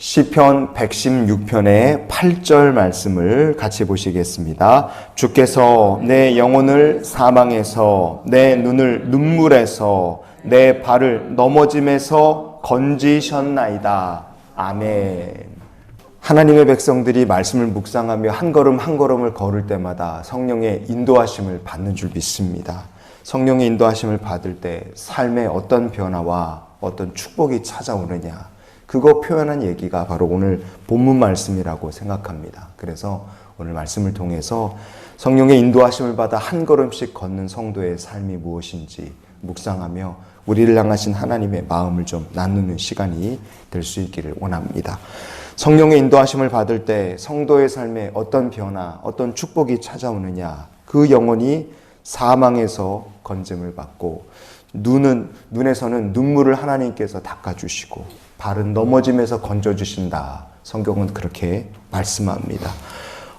시편 116편의 8절 말씀을 같이 보시겠습니다. 주께서 내 영혼을 사망에서, 내 눈을 눈물에서, 내 발을 넘어짐에서 건지셨나이다. 아멘. 하나님의 백성들이 말씀을 묵상하며 한 걸음 한 걸음을 걸을 때마다 성령의 인도하심을 받는 줄 믿습니다. 성령의 인도하심을 받을 때 삶의 어떤 변화와 어떤 축복이 찾아오느냐, 그거 표현한 얘기가 바로 오늘 본문 말씀이라고 생각합니다. 그래서 오늘 말씀을 통해서 성령의 인도하심을 받아 한 걸음씩 걷는 성도의 삶이 무엇인지 묵상하며 우리를 향하신 하나님의 마음을 좀 나누는 시간이 될 수 있기를 원합니다. 성령의 인도하심을 받을 때 성도의 삶에 어떤 변화, 어떤 축복이 찾아오느냐, 그 영혼이 사망에서 건짐을 받고 눈에서는 눈물을 하나님께서 닦아주시고 발은 넘어짐에서 건져주신다. 성경은 그렇게 말씀합니다.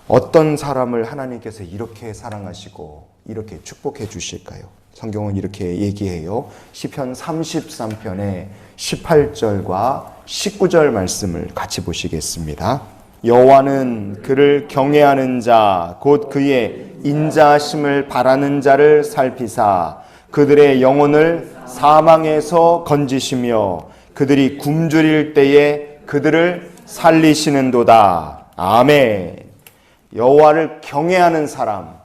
어떤 사람을 하나님께서 이렇게 사랑하시고 이렇게 축복해 주실까요? 성경은 이렇게 얘기해요. 시편 33편의 18절과 19절 말씀을 같이 보시겠습니다. 여호와는 그를 경외하는 자, 곧 그의 인자하심을 바라는 자를 살피사 그들의 영혼을 사망에서 건지시며 그들이 굶주릴 때에 그들을 살리시는도다. 아멘. 여호와를 경외하는 사람,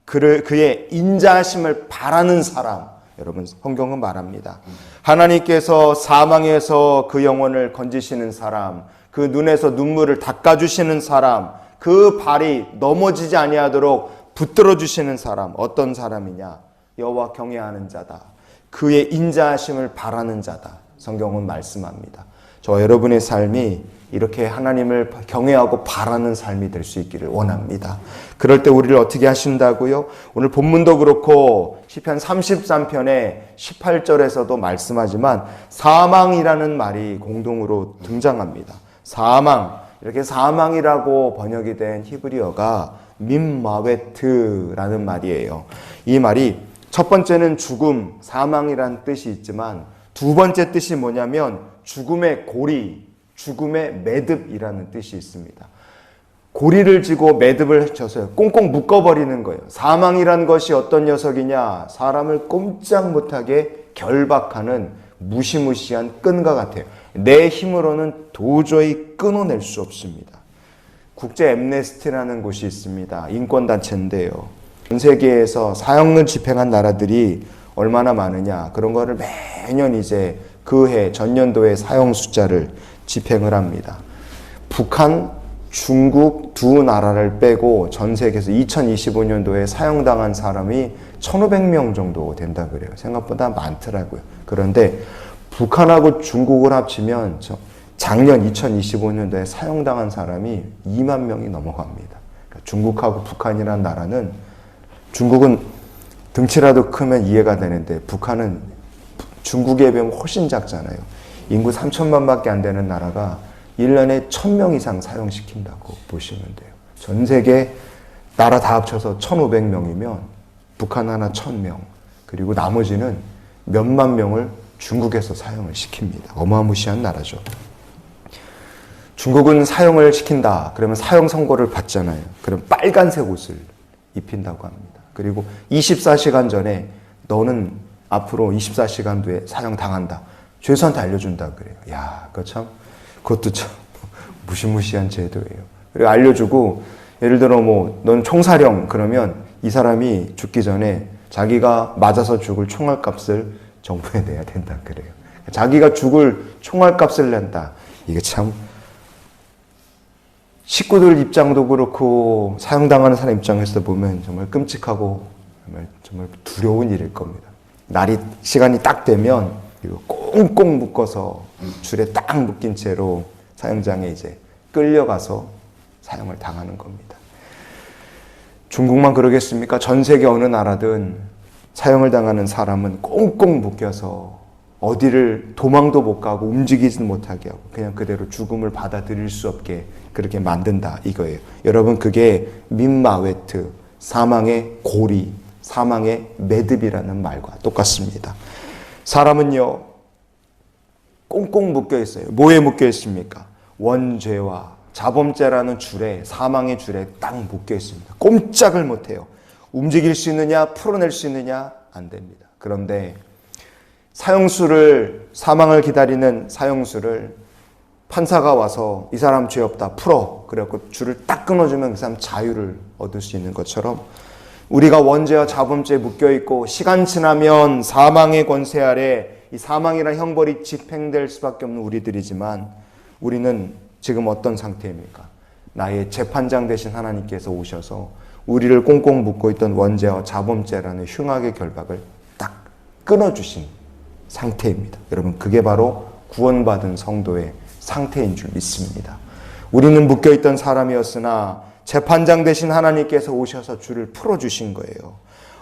그의 인자하심을 바라는 사람, 여러분 성경은 말합니다. 하나님께서 사망에서 그 영혼을 건지시는 사람, 그 눈에서 눈물을 닦아주시는 사람, 그 발이 넘어지지 아니하도록 붙들어 주시는 사람, 어떤 사람이냐? 여호와 경외하는 자다. 그의 인자하심을 바라는 자다. 성경은 말씀합니다. 저 여러분의 삶이 이렇게 하나님을 경외하고 바라는 삶이 될 수 있기를 원합니다. 그럴 때 우리를 어떻게 하신다고요? 오늘 본문도 그렇고 시편 33편의 18절에서도 말씀하지만 사망이라는 말이 공동으로 등장합니다. 사망, 이렇게 사망이라고 번역이 된 히브리어가 민마웨트라는 말이에요. 이 말이 첫 번째는 죽음, 사망이라는 뜻이 있지만 두 번째 뜻이 뭐냐면 죽음의 고리, 죽음의 매듭이라는 뜻이 있습니다. 고리를 쥐고 매듭을 쳐서 꽁꽁 묶어버리는 거예요. 사망이란 것이 어떤 녀석이냐? 사람을 꼼짝 못하게 결박하는 무시무시한 끈과 같아요. 내 힘으로는 도저히 끊어낼 수 없습니다. 국제 엠네스티라는 곳이 있습니다. 인권단체인데요. 전 세계에서 사형을 집행한 나라들이 얼마나 많으냐, 그런 거를 매년 이제 그 해 전년도의 사형 숫자를 집행을 합니다. 북한, 중국 두 나라를 빼고 전 세계에서 2025년도에 사형당한 사람이 1,500명 정도 된다 그래요. 생각보다 많더라고요. 그런데 북한하고 중국을 합치면 작년 2025년도에 사형당한 사람이 2만 명이 넘어갑니다. 그러니까 중국하고 북한이라는 나라는, 중국은 등치라도 크면 이해가 되는데 북한은 중국에 비하면 훨씬 작잖아요. 인구 3천만 밖에 안 되는 나라가 1년에 1,000명 이상 사용시킨다고 보시면 돼요. 전 세계 나라 다 합쳐서 1,500명이면 북한 하나 1,000명, 그리고 나머지는 몇만 명을 중국에서 사용을 시킵니다. 어마무시한 나라죠. 중국은 사용을 시킨다 그러면 사형 선고를 받잖아요. 그럼 빨간색 옷을 입힌다고 합니다. 그리고 24시간 전에 너는 앞으로 24시간 뒤에 사형 당한다. 죄수한테 알려준다 그래요. 야, 그것도 참 무시무시한 제도예요. 그리고 알려주고, 예를 들어 넌 총사령 그러면 이 사람이 죽기 전에 자기가 맞아서 죽을 총알값을 정부에 내야 된다 그래요. 자기가 죽을 총알값을 낸다. 이게 참, 식구들 입장도 그렇고 사형당하는 사람 입장에서 보면 정말 끔찍하고 정말 두려운 일일 겁니다. 시간이 딱 되면 이거 꽁꽁 묶어서 줄에 딱 묶인 채로 사형장에 이제 끌려가서 사형을 당하는 겁니다. 중국만 그러겠습니까? 전 세계 어느 나라든 사형을 당하는 사람은 꽁꽁 묶여서 어디를 도망도 못 가고 움직이지도 못하게 하고 그냥 그대로 죽음을 받아들일 수 없게 그렇게 만든다 이거예요. 여러분, 그게 민마웨트, 사망의 고리, 사망의 매듭이라는 말과 똑같습니다. 사람은요 꽁꽁 묶여 있어요. 뭐에 묶여 있습니까? 원죄와 자범죄라는 줄에, 사망의 줄에 딱 묶여 있습니다. 꼼짝을 못해요. 움직일 수 있느냐, 풀어낼 수 있느냐, 안 됩니다. 그런데 사망을 기다리는 사형수를 판사가 와서 이 사람 죄 없다, 풀어. 그래갖고 줄을 딱 끊어주면 그 사람 자유를 얻을 수 있는 것처럼 우리가 원죄와 자범죄에 묶여있고 시간 지나면 사망의 권세 아래 이 사망이라는 형벌이 집행될 수밖에 없는 우리들이지만 우리는 지금 어떤 상태입니까? 나의 재판장 되신 하나님께서 오셔서 우리를 꽁꽁 묶고 있던 원죄와 자범죄라는 흉악의 결박을 딱 끊어주신 상태입니다. 여러분, 그게 바로 구원받은 성도의 상태인 줄 믿습니다. 우리는 묶여있던 사람이었으나 재판장 되신 하나님께서 오셔서 줄을 풀어주신 거예요.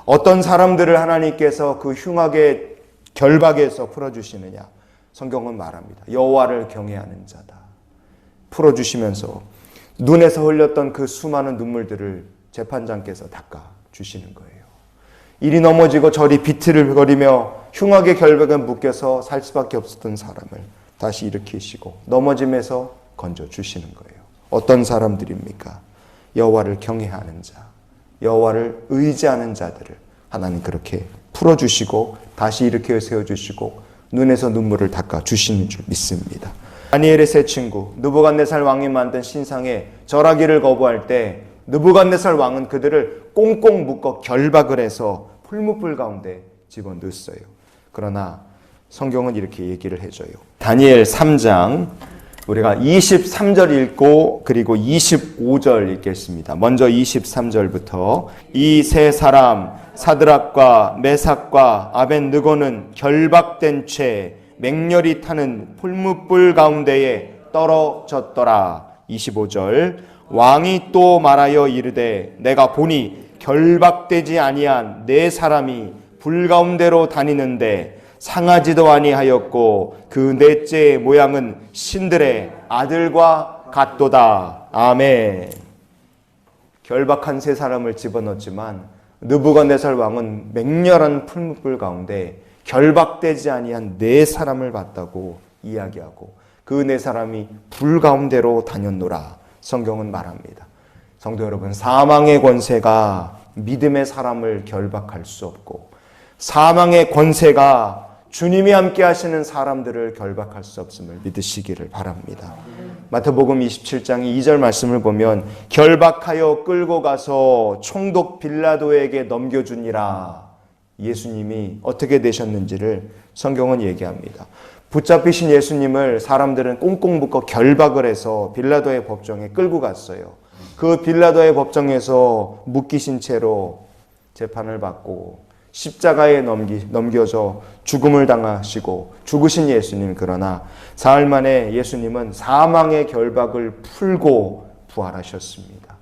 어떤 사람들을 하나님께서 그 흉악의 결박에서 풀어주시느냐? 성경은 말합니다. 여호와를 경외하는 자다. 풀어주시면서 눈에서 흘렸던 그 수많은 눈물들을 재판장께서 닦아주시는 거예요. 이리 넘어지고 저리 비틀거리며 흉악의 결박에 묶여서 살 수밖에 없었던 사람을 다시 일으키시고 넘어짐에서 건져주시는 거예요. 어떤 사람들입니까? 여호와를 경외하는 자, 여호와를 의지하는 자들을 하나님 그렇게 풀어주시고 다시 일으켜 세워주시고 눈에서 눈물을 닦아주시는 줄 믿습니다. 다니엘의 세 친구 느부갓네살 왕이 만든 신상에 절하기를 거부할 때 느부갓네살 왕은 그들을 꽁꽁 묶어 결박을 해서 풀무불 가운데 집어넣었어요. 그러나 성경은 이렇게 얘기를 해줘요. 다니엘 3장 우리가 23절 읽고 그리고 25절 읽겠습니다. 먼저 23절부터 이 세 사람 사드락과 메삭과 아벳느고는 결박된 채 맹렬히 타는 풀무불 가운데에 떨어졌더라. 25절 왕이 또 말하여 이르되 내가 보니 결박되지 아니한 네 사람이 불 가운데로 다니는데 상하지도 아니하였고 그 넷째의 모양은 신들의 아들과 같도다. 아멘. 결박한 세 사람을 집어넣었지만 느부갓네살 왕은 맹렬한 풀무불 가운데 결박되지 아니한 네 사람을 봤다고 이야기하고 그 네 사람이 불 가운데로 다녔노라. 성경은 말합니다. 성도 여러분, 사망의 권세가 믿음의 사람을 결박할 수 없고 사망의 권세가 주님이 함께 하시는 사람들을 결박할 수 없음을 믿으시기를 바랍니다. 마태복음 27장 2절 말씀을 보면 결박하여 끌고 가서 총독 빌라도에게 넘겨주니라. 예수님이 어떻게 되셨는지를 성경은 얘기합니다. 붙잡히신 예수님을 사람들은 꽁꽁 묶어 결박을 해서 빌라도의 법정에 끌고 갔어요. 그 빌라도의 법정에서 묶이신 채로 재판을 받고 십자가에 넘겨져 죽음을 당하시고 죽으신 예수님, 그러나 사흘 만에 예수님은 사망의 결박을 풀고 부활하셨습니다.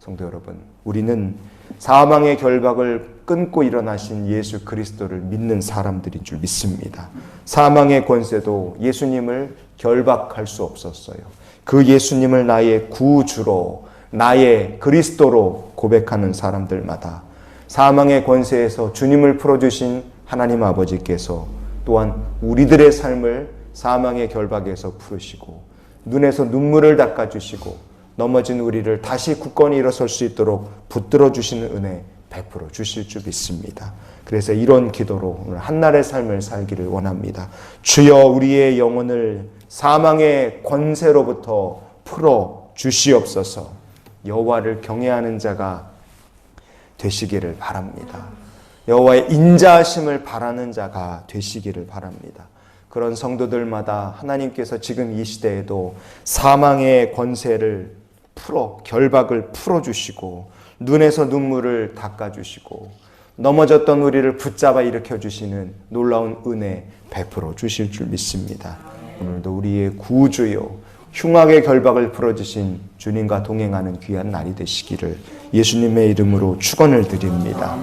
성도 여러분, 우리는 사망의 결박을 끊고 일어나신 예수 그리스도를 믿는 사람들인 줄 믿습니다. 사망의 권세도 예수님을 결박할 수 없었어요. 그 예수님을 나의 구주로, 나의 그리스도로 고백하는 사람들마다 사망의 권세에서 주님을 풀어주신 하나님 아버지께서 또한 우리들의 삶을 사망의 결박에서 풀으시고 눈에서 눈물을 닦아주시고 넘어진 우리를 다시 굳건히 일어설 수 있도록 붙들어 주시는 은혜 베풀어 주실 줄 믿습니다. 그래서 이런 기도로 오늘 한날의 삶을 살기를 원합니다. 주여 우리의 영혼을 사망의 권세로부터 풀어 주시옵소서. 여호와를 경외하는 자가 되시기를 바랍니다. 여호와의 인자하심을 바라는 자가 되시기를 바랍니다. 그런 성도들마다 하나님께서 지금 이 시대에도 사망의 권세를 풀어 결박을 풀어주시고 눈에서 눈물을 닦아주시고 넘어졌던 우리를 붙잡아 일으켜주시는 놀라운 은혜 베풀어 주실 줄 믿습니다. 오늘도 우리의 구주요 흉악의 결박을 풀어주신 주님과 동행하는 귀한 날이 되시기를 예수님의 이름으로 축원을 드립니다.